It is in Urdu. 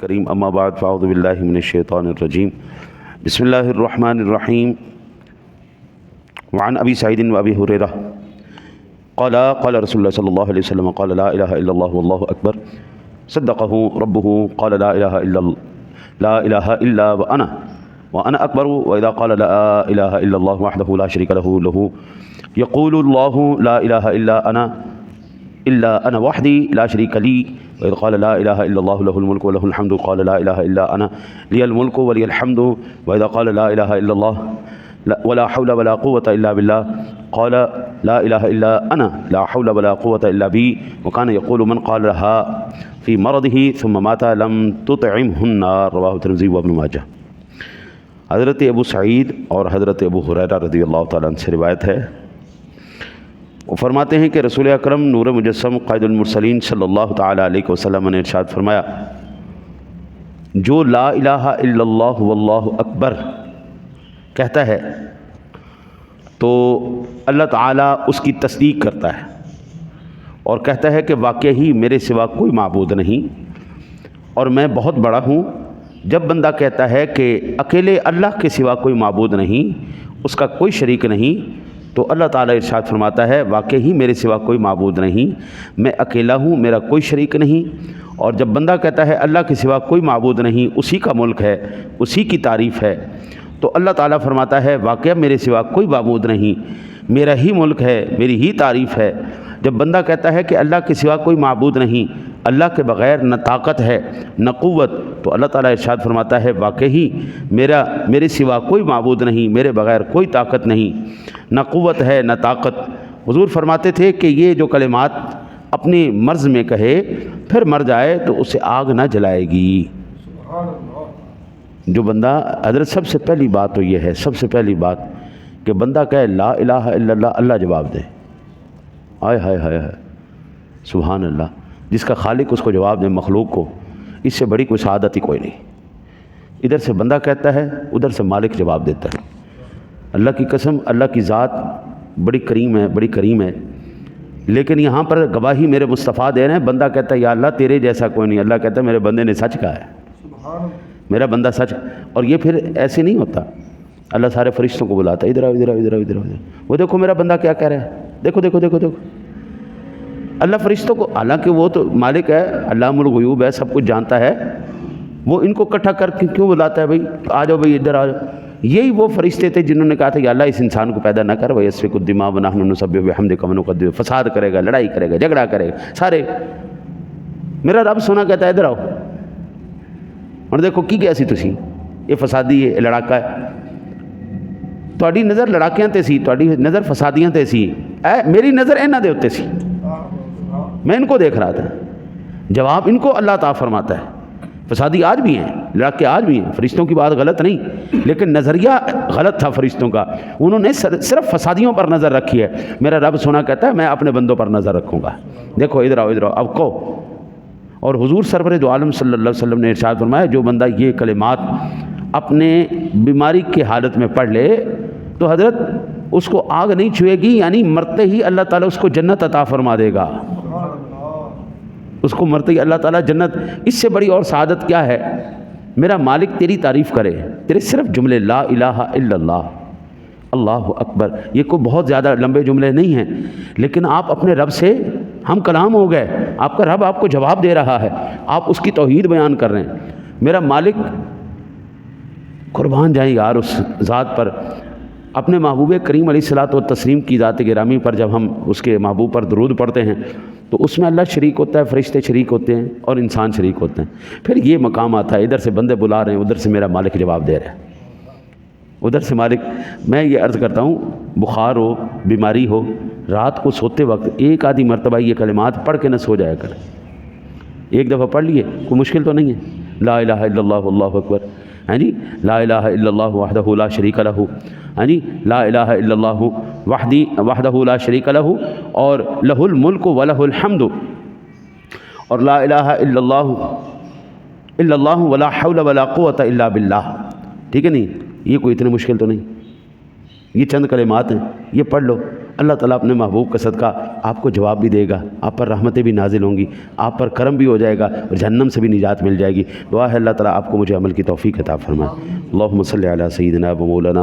الكريم اما بعد فاعوذ باللہ من الشیطان الرجیم بسم اللہ الرحمن الرحیم وعن ابی سعید و ابی ہریرہ قال قال رسول اللہ صلی اللہ علیہ وسلم قال لا الہ الا اللہ واللہ اکبر صدقہ ربہ قال لا الہ الا وانا اکبر واذا قال لا الہ الا اللہ وحدہ لا شریک لہ یقول اللہ لا الہ الا انا وحدی لا شریک لی وإذ قال لا إله إلا الله له الملك وله الحمد قال لا إله إلا أنا لي الملك ولي الحمد وإذا قال لا إله إلا الله ولا حول ولا قوة إلا بالله قال لا إله إلا أنا لا حول ولا قوة إلا بي وكان يقول من قال لها في مرضه ثم مات لم تطعمه النار رواه الترمذي وابن ماجہ۔ حضرت ابو سعید اور حضرت ابو ہریرہ رضی اللہ تعالیٰ عنہ سے روایت ہے، وہ فرماتے ہیں کہ رسول اکرم نور مجسم قائد المرسلین صلی اللہ تعالیٰ علیہ وسلم نے ارشاد فرمایا، جو لا الہ الا اللہ واللہ اکبر کہتا ہے تو اللہ تعالیٰ اس کی تصدیق کرتا ہے اور کہتا ہے کہ واقعی میرے سوا کوئی معبود نہیں اور میں بہت بڑا ہوں۔ جب بندہ کہتا ہے کہ اکیلے اللہ کے سوا کوئی معبود نہیں، اس کا کوئی شریک نہیں، تو اللہ تعالیٰ ارشاد فرماتا ہے واقعی میرے سوا کوئی معبود نہیں، میں اکیلا ہوں، میرا کوئی شریک نہیں۔ اور جب بندہ کہتا ہے اللہ کے سوا کوئی معبود نہیں، اسی کا ملک ہے، اسی کی تعریف ہے، تو اللہ تعالیٰ فرماتا ہے واقعہ میرے سوا کوئی معبود نہیں، میرا ہی ملک ہے، میری ہی تعریف ہے۔ جب بندہ کہتا ہے کہ اللہ کے سوا کوئی معبود نہیں، اللہ کے بغیر نہ طاقت ہے نہ قوت، تو اللہ تعالیٰ ارشاد فرماتا ہے واقعی میرے سوا کوئی معبود نہیں، میرے بغیر کوئی طاقت نہیں، نہ قوت ہے نہ طاقت۔ حضور فرماتے تھے کہ یہ جو کلمات اپنی مرض میں کہے پھر مر جائے تو اسے آگ نہ جلائے گی۔ جو بندہ حضرت سب سے پہلی بات تو یہ ہے، سب سے پہلی بات کہ بندہ کہے لا الہ الا اللہ، اللہ جواب دے۔ ہائے ہائے ہائے ہائے سبحان اللہ، جس کا خالق اس کو جواب دے مخلوق کو، اس سے بڑی کوئی سعادت ہی کوئی نہیں۔ ادھر سے بندہ کہتا ہے، ادھر سے مالک جواب دیتا ہے۔ اللہ کی قسم، اللہ کی ذات بڑی کریم ہے، بڑی کریم ہے، لیکن یہاں پر گواہی میرے مصطفیٰ دے رہے ہیں۔ بندہ کہتا ہے یا اللہ تیرے جیسا کوئی نہیں، اللہ کہتا ہے میرے بندے نے سچ کہا ہے، میرا بندہ سچ۔ اور یہ پھر ایسے نہیں ہوتا، اللہ سارے فرشتوں کو بلاتا ہے، ادھر آؤ ادھر آؤ ادھر آؤ ادھر آؤ، وہ دیکھو میرا بندہ کیا کہہ رہا ہے، دیکھو دیکھو دیکھو دیکھو۔ اللہ فرشتوں کو، حالانکہ وہ تو مالک ہے، علام الغیوب ہے، سب کچھ جانتا ہے، وہ ان کو اکٹھا کر کے کیوں بلاتا ہے؟ بھائی آ جاؤ، بھائی ادھر آ جاؤ۔ یہی وہ فرشتے تھے جنہوں نے کہا تھا کہ اللہ اس انسان کو پیدا نہ کر، وَيَسْفِكُ الدِّمَاءَ وَنَحْنُ نُسَبِّحُ بِحَمْدِكَ وَنُقَدِّسُ لَكَ، فساد کرے گا، لڑائی کرے گا، جھگڑا کرے گا سارے۔ میرا رب سونا کہتا ہے ادھر آؤ، اور دیکھو کی گیا سی تسی، یہ فسادی ہے، یہ لڑاکا ہے۔ تہاڈی نظر لڑاکیاں تے سی، تہاڈی نظر فسادیاں تے سی، میری نظر انہاں دے اوتے سی، میں ان کو دیکھ رہا تھا۔ جواب ان کو اللہ تعالیٰ فرماتا ہے۔ فسادی آج بھی ہیں، لڑاکے آج بھی ہیں، فرشتوں کی بات غلط نہیں، لیکن نظریہ غلط تھا فرشتوں کا، انہوں نے صرف فسادیوں پر نظر رکھی ہے۔ میرا رب سونا کہتا ہے میں اپنے بندوں پر نظر رکھوں گا، دیکھو ادھر آؤ ادھر آؤ، اب کو۔ اور حضور سرور دو عالم صلی اللہ علیہ وسلم نے ارشاد فرمایا جو بندہ یہ کلمات اپنے بیماری کی حالت میں پڑھ لے تو حضرت اس کو آگ نہیں چھوئے گی، یعنی مرتے ہی اللہ تعالیٰ اس کو جنت عطا فرما دے گا، اس کو مرتے ہی اللہ تعالیٰ جنت۔ اس سے بڑی اور سعادت کیا ہے؟ میرا مالک تیری تعریف کرے، تیرے صرف جملے لا الہ الا اللہ، اللہ اکبر، یہ کوئی بہت زیادہ لمبے جملے نہیں ہیں، لیکن آپ اپنے رب سے ہم کلام ہو گئے، آپ کا رب آپ کو جواب دے رہا ہے، آپ اس کی توحید بیان کر رہے ہیں۔ میرا مالک، قربان جائیں یار اس ذات پر، اپنے محبوب کریم علیہ الصلوۃ والتسلیم کی ذات گرامی پر جب ہم اس کے محبوب پر درود پڑھتے ہیں تو اس میں اللہ شریک ہوتا ہے، فرشتے شریک ہوتے ہیں اور انسان شریک ہوتے ہیں۔ پھر یہ مقام آتا ہے، ادھر سے بندے بلا رہے ہیں، ادھر سے میرا مالک جواب دے رہا ہے، ادھر سے مالک۔ میں یہ عرض کرتا ہوں، بخار ہو، بیماری ہو، رات کو سوتے وقت ایک آدھی مرتبہ یہ کلمات پڑھ کے نہ سو جایا کریں۔ ایک دفعہ پڑھ لیے، کوئی مشکل تو نہیں ہے۔ لا الہ الا اللہ واللہ اکبر، ہاں جی، لا الہ الا اللہ وحدہ لا شریک لہ، ہاں جی، لا الہ الا اللہ وحدہ لا شریک لہ، اور لہ الملک ولہ الحمد، اور لا الہ الا اللہ ولا حول ولا قوۃ الا باللہ۔ ٹھیک ہے نہیں، یہ کوئی اتنی مشکل تو نہیں، یہ چند کلمات ہیں، یہ پڑھ لو، اللہ تعالیٰ اپنے محبوب کا صدقہ آپ کو جواب بھی دے گا، آپ پر رحمتیں بھی نازل ہوں گی، آپ پر کرم بھی ہو جائے گا اور جہنم سے بھی نجات مل جائے گی۔ دعا ہے اللہ تعالیٰ آپ کو مجھے عمل کی توفیق عطا فرمائے۔ اللہم صلی علی سیدنا و مولانا